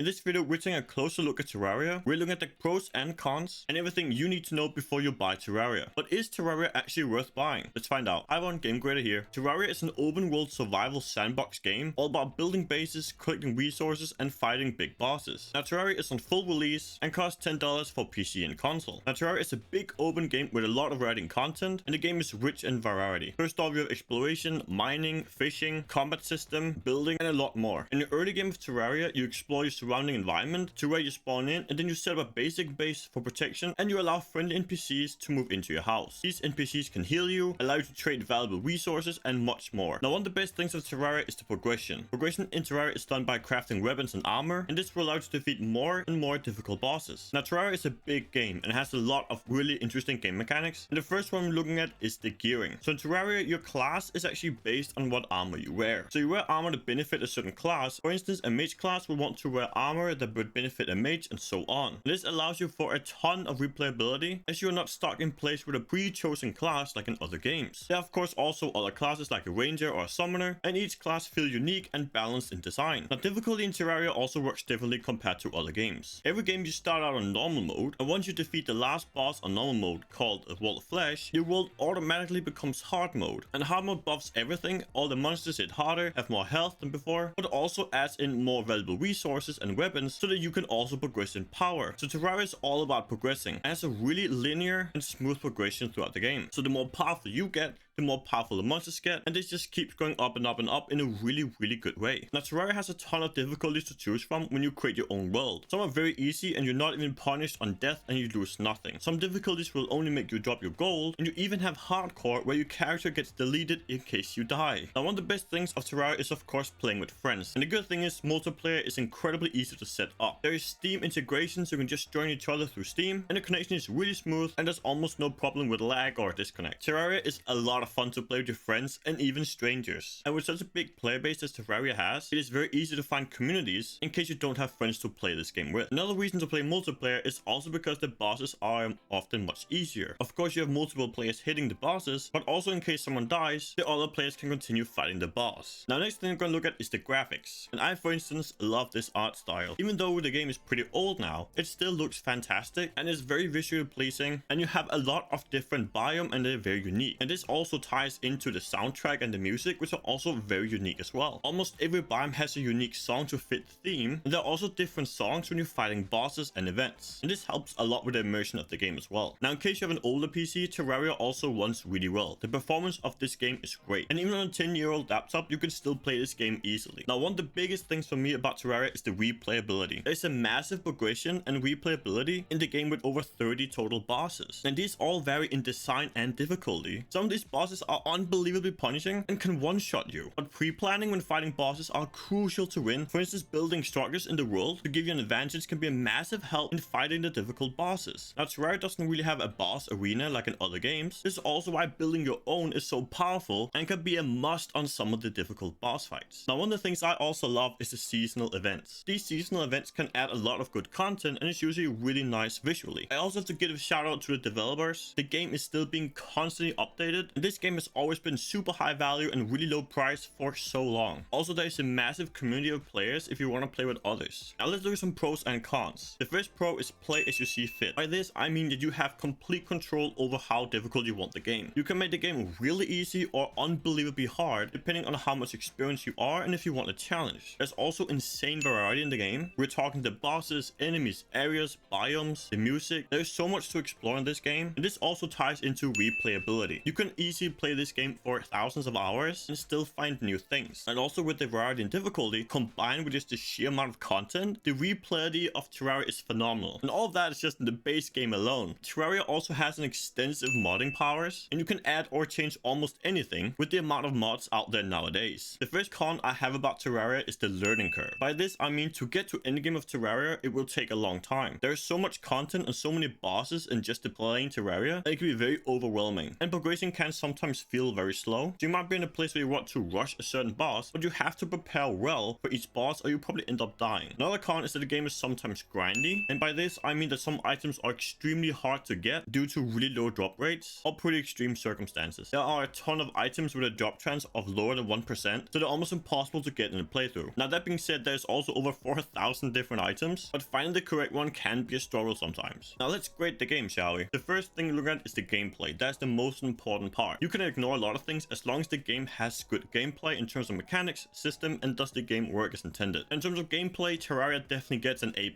In this video, we're taking a closer look at Terraria. We're looking at the pros and cons and everything you need to know before you buy Terraria. But is Terraria actually worth buying? Let's find out. I want Game Creator here. Terraria is an open world survival sandbox game all about building bases, collecting resources, and fighting big bosses. Now, Terraria is on full release and costs $10 for PC and console. Now, Terraria is a big open game with a lot of variety in content, and the game is rich in variety. First off, you have exploration, mining, fishing, combat system, building, and a lot more. In the early game of Terraria, you explore your surrounding environment to where you spawn in, and then you set up a basic base for protection, and you allow friendly NPCs to move into your house. These NPCs can heal you, allow you to trade valuable resources, and much more. Now, one of the best things of Terraria is the progression. Progression in Terraria is done by crafting weapons and armor, and this will allow you to defeat more and more difficult bosses. Now, Terraria is a big game and has a lot of really interesting game mechanics, and the first one we're looking at is the gearing. So in Terraria, your class is actually based on what armor you wear. So you wear armor to benefit a certain class. For instance, a mage class will want to wear armor that would benefit a mage, and so on. This allows you for a ton of replayability, as you are not stuck in place with a pre-chosen class like in other games. There are of course also other classes like a ranger or a summoner, and each class feel unique and balanced in design. Now, difficulty in Terraria also works differently compared to other games. Every game you start out on normal mode, and once you defeat the last boss on normal mode called a Wall of Flesh, your world automatically becomes hard mode. And hard mode buffs everything. All the monsters hit harder, have more health than before, but also adds in more valuable resources and weapons so that you can also progress in power. So Terraria is all about progressing and has a really linear and smooth progression throughout the game. So the more powerful you get, the more powerful the monsters get, and this just keeps going up and up and up in a really good way. Now, Terraria has a ton of difficulties to choose from when you create your own world. Some are very easy and you're not even punished on death and you lose nothing. Some difficulties will only make you drop your gold, and you even have hardcore where your character gets deleted in case you die. Now, one of the best things of Terraria is of course playing with friends, and the good thing is multiplayer is incredibly easy to set up. There is Steam integration, so you can just join each other through Steam, and the connection is really smooth and there's almost no problem with lag or disconnect. Terraria is a lot of fun to play with your friends and even strangers. And with such a big player base as Terraria has, it is very easy to find communities in case you don't have friends to play this game with. Another reason to play multiplayer is also because the bosses are often much easier. Of course, you have multiple players hitting the bosses, but also in case someone dies, the other players can continue fighting the boss. Now, next thing I'm going to look at is the graphics. And I, for instance, love this art style. Even though the game is pretty old now, it still looks fantastic and is very visually pleasing, and you have a lot of different biome and they're very unique. And this also ties into the soundtrack and the music, which are also very unique as well. Almost every biome has a unique song to fit the theme, and there are also different songs when you're fighting bosses and events, and this helps a lot with the immersion of the game as well. Now, in case you have an older PC, Terraria also runs really well. The performance of this game is great, and even on a 10-year-old laptop, you can still play this game easily. Now, one of the biggest things for me about Terraria is the replayability. There's a massive progression and replayability in the game with over 30 total bosses, and these all vary in design and difficulty. Some of these bosses are unbelievably punishing and can one-shot you, but pre-planning when fighting bosses are crucial to win. For instance, building structures in the world to give you an advantage can be a massive help in fighting the difficult bosses. Now, Terraria doesn't really have a boss arena like in other games. This is also why building your own is so powerful and can be a must on some of the difficult boss fights. Now, one of the things I also love is the seasonal events. These seasonal events can add a lot of good content, and it's usually really nice visually. I also have to give a shout out to the developers. The game is still being constantly updated, and this game has always been super high value and really low price for so long. Also, there is a massive community of players if you want to play with others. Now, let's look at some pros and cons. The first pro is play as you see fit. By this, I mean that you have complete control over how difficult you want the game. You can make the game really easy or unbelievably hard, depending on how much experience you are and if you want a challenge. There's also insane variety in the game. We're talking the bosses, enemies, areas, biomes, the music. There's so much to explore in this game, and this also ties into replayability. You can easily play this game for thousands of hours and still find new things. And also with the variety and difficulty combined with just the sheer amount of content, the replayability of Terraria is phenomenal. And all of that is just in the base game alone. Terraria also has an extensive modding powers, and you can add or change almost anything with the amount of mods out there nowadays. The first con I have about Terraria is the learning curve. By this, I mean to get to endgame of Terraria, it will take a long time. There is so much content and so many bosses in just the playing Terraria that it can be very overwhelming, and progression can sometimes sometimes feel very slow. So you might be in a place where you want to rush a certain boss, but you have to prepare well for each boss or you probably end up dying. Another con is that the game is sometimes grindy, and by this I mean that some items are extremely hard to get due to really low drop rates or pretty extreme circumstances. There are a ton of items with a drop chance of lower than 1%, so they're almost impossible to get in a playthrough. Now that being said, there's also over 4,000 different items, but finding the correct one can be a struggle sometimes. Now let's grade the game, shall we? The first thing you look at is the gameplay. That's the most important part. You can ignore a lot of things as long as the game has good gameplay in terms of mechanics, system, and does the game work as intended. In terms of gameplay, Terraria definitely gets an A+.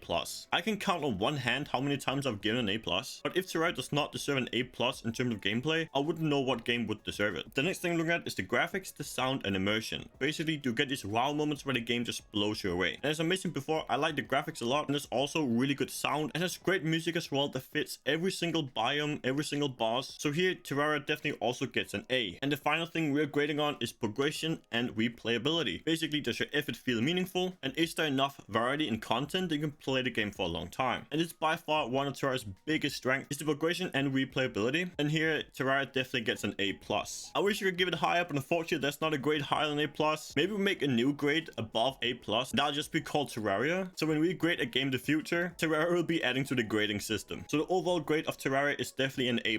I can count on one hand how many times I've given an A+, but if Terraria does not deserve an A+ in terms of gameplay, I wouldn't know what game would deserve it. The next thing to look at is the graphics, the sound, and immersion. Basically, you get these wow moments where the game just blows you away. And as I mentioned before, I like the graphics a lot, and there's also really good sound, and there's great music as well that fits every single biome, every single boss. So here, Terraria definitely also gets an A. And the final thing we're grading on is progression and replayability. Basically, does your effort feel meaningful, and is there enough variety in content that you can play the game for a long time? And it's by far one of Terraria's biggest strengths is the progression and replayability, and here Terraria definitely gets an A+. I wish you could give it higher, but unfortunately that's not a grade higher than A+. Maybe we'll make a new grade above A+, that'll just be called Terraria. So when we grade a game in the future, Terraria will be adding to the grading system. So the overall grade of Terraria is definitely an A+.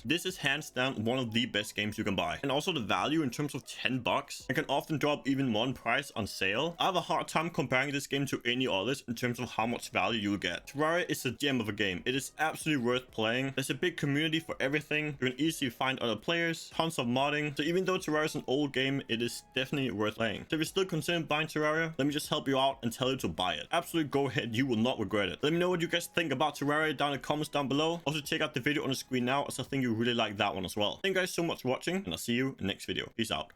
This is hands down one of the best games you can buy, and also the value in terms of $10 and can often drop even more in price on sale. I have a hard time comparing this game to any others in terms of how much value you get. Terraria is a gem of a game. It is absolutely worth playing. There's a big community for everything. You can easily find other players, tons of modding. So even though Terraria is an old game, it is definitely worth playing. So if you're still considering buying Terraria, let me just help you out and tell you to buy it. Absolutely go ahead, you will not regret it. Let me know what you guys think about Terraria down in the comments down below. Also check out the video on the screen now, as I think you really like that one as well. Thank you guys so much for watching, and I'll see you in the next video. Peace out.